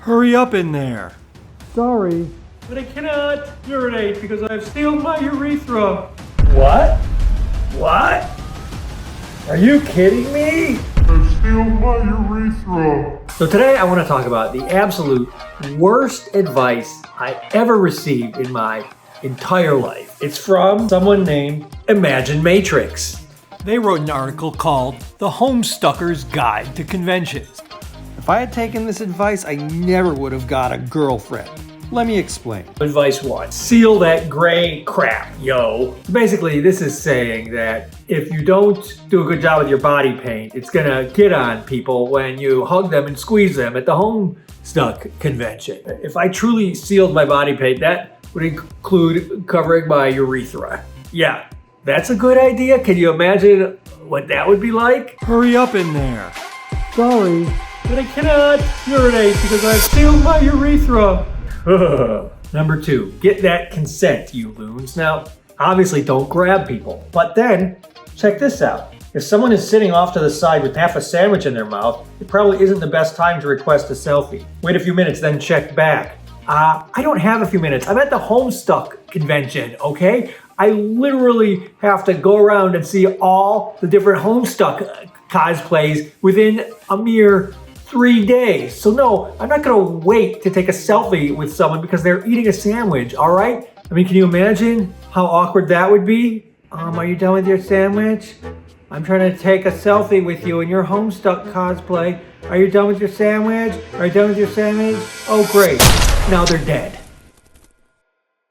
Hurry up in there. Sorry. But I cannot urinate because I've sealed my urethra. What? What? Are you kidding me? I've sealed my urethra. So today I want to talk about the absolute worst advice I ever received in my entire life. It's from someone named Imagine Matrix. They wrote an article called The Homestucker's Guide to Conventions. If I had taken this advice, I never would have got a girlfriend. Let me explain. Advice 1, seal that gray crap, yo. Basically, this is saying that if you don't do a good job with your body paint, it's gonna get on people when you hug them and squeeze them at the Homestuck Convention. If I truly sealed my body paint, that would include covering my urethra. Yeah, that's a good idea. Can you imagine what that would be like? Hurry up in there. Sorry, but I cannot urinate because I've sealed my urethra. Number 2, get that consent, you loons. Now, obviously don't grab people, but then check this out. If someone is sitting off to the side with half a sandwich in their mouth, it probably isn't the best time to request a selfie. Wait a few minutes, then check back. I don't have a few minutes. I'm at the Homestuck Convention, okay? I literally have to go around and see all the different Homestuck cosplays within a mere 3 days. So no, I'm not gonna wait to take a selfie with someone because they're eating a sandwich, all right? I mean, can you imagine how awkward that would be? Are you done with your sandwich? I'm trying to take a selfie with you in your Homestuck cosplay. Are you done with your sandwich? Are you done with your sandwich? Oh, great. Now they're dead.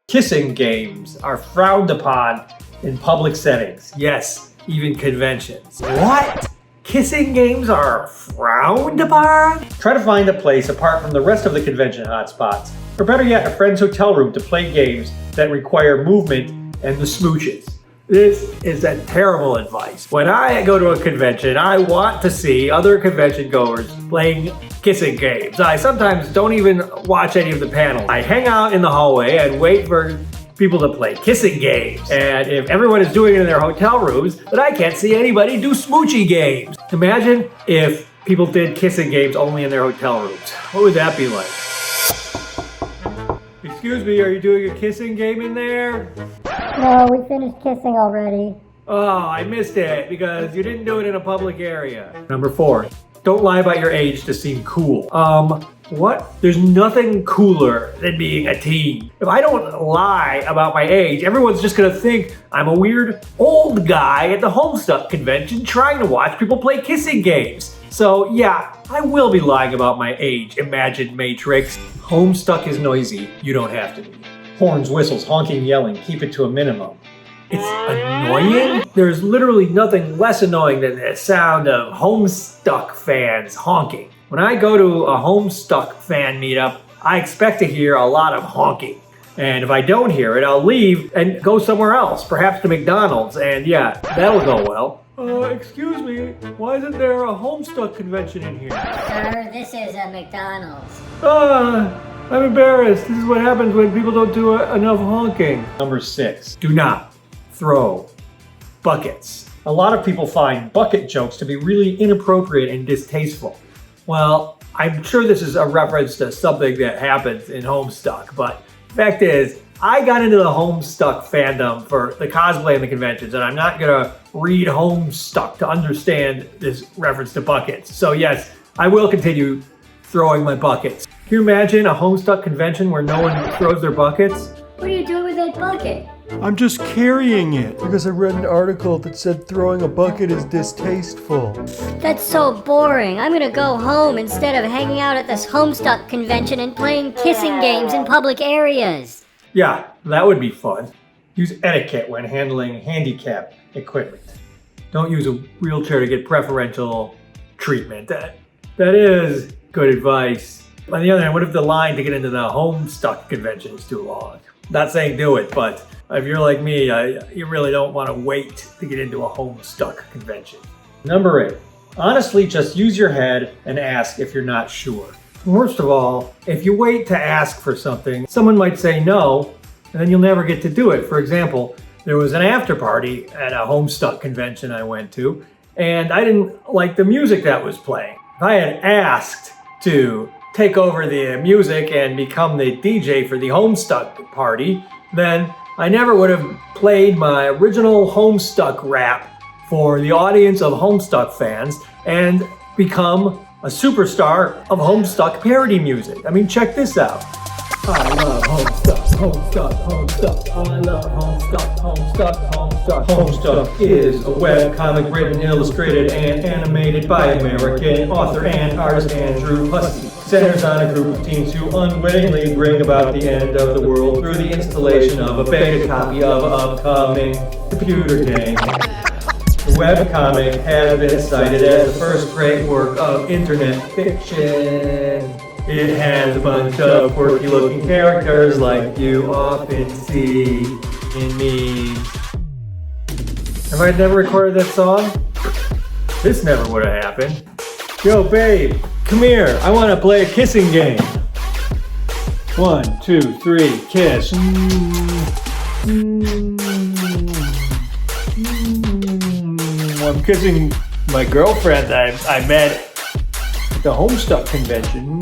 Kissing games are frowned upon in public settings. Yes, even conventions. What? Kissing games are frowned upon? Try to find a place apart from the rest of the convention hotspots, or better yet, a friend's hotel room to play games that require movement and the smooches. This is a terrible advice. When I go to a convention, I want to see other convention goers playing kissing games. I sometimes don't even watch any of the panels. I hang out in the hallway and wait for people to play kissing games. And if everyone is doing it in their hotel rooms, then I can't see anybody do smoochy games. Imagine if people did kissing games only in their hotel rooms. What would that be like? Excuse me, are you doing a kissing game in there? No, we finished kissing already. Oh, I missed it because you didn't do it in a public area. Number 4, don't lie about your age to seem cool. What? There's nothing cooler than being a teen. If I don't lie about my age, everyone's just gonna think I'm a weird old guy at the Homestuck Convention trying to watch people play kissing games. So yeah, I will be lying about my age, Imagine Matrix. Homestuck is noisy, you don't have to be. Horns, whistles, honking, yelling, keep it to a minimum. It's annoying? There's literally nothing less annoying than the sound of Homestuck fans honking. When I go to a Homestuck fan meetup, I expect to hear a lot of honking. And if I don't hear it, I'll leave and go somewhere else, perhaps to McDonald's, and yeah, that'll go well. Excuse me, why isn't there a Homestuck convention in here? Sir, this is a McDonald's. I'm embarrassed. This is what happens when people don't do enough honking. Number 6, do not throw buckets. A lot of people find bucket jokes to be really inappropriate and distasteful. Well, I'm sure this is a reference to something that happens in Homestuck, but the fact is, I got into the Homestuck fandom for the cosplay and the conventions, and I'm not gonna read Homestuck to understand this reference to buckets. So yes, I will continue throwing my buckets. Can you imagine a Homestuck convention where no one throws their buckets? What are you doing with that bucket? I'm just carrying it. Because I read an article that said throwing a bucket is distasteful. That's so boring. I'm gonna go home instead of hanging out at this Homestuck convention and playing kissing games in public areas. Yeah, that would be fun. Use etiquette when handling handicap equipment. Don't use a wheelchair to get preferential treatment. That is good advice. On the other hand, what if the line to get into the Homestuck convention is too long? Not saying do it, but if you're like me, you really don't want to wait to get into a Homestuck convention. Number 8, honestly, just use your head and ask if you're not sure. Worst of all, if you wait to ask for something, someone might say no, and then you'll never get to do it. For example, there was an after party at a Homestuck convention I went to, and I didn't like the music that was playing. If I had asked to take over the music and become the DJ for the Homestuck party, then I never would have played my original Homestuck rap for the audience of Homestuck fans and become a superstar of Homestuck parody music. I mean, check this out. I love Homestuck, Homestuck, Homestuck. I love Homestuck, Homestuck, Homestuck. Homestuck is a webcomic written, illustrated, and animated by American author and artist Andrew Husky. Centers on a group of teens who unwittingly bring about the end of the world through the installation of a beta copy of an upcoming computer game. The webcomic has been cited as the first great work of internet fiction. It has a bunch of quirky-looking characters like you often see in memes. If I'd never recorded that song, this never would have happened. Yo, babe, come here. I want to play a kissing game. 1, 2, 3, kiss. I'm kissing my girlfriend I met at the Homestuck Convention.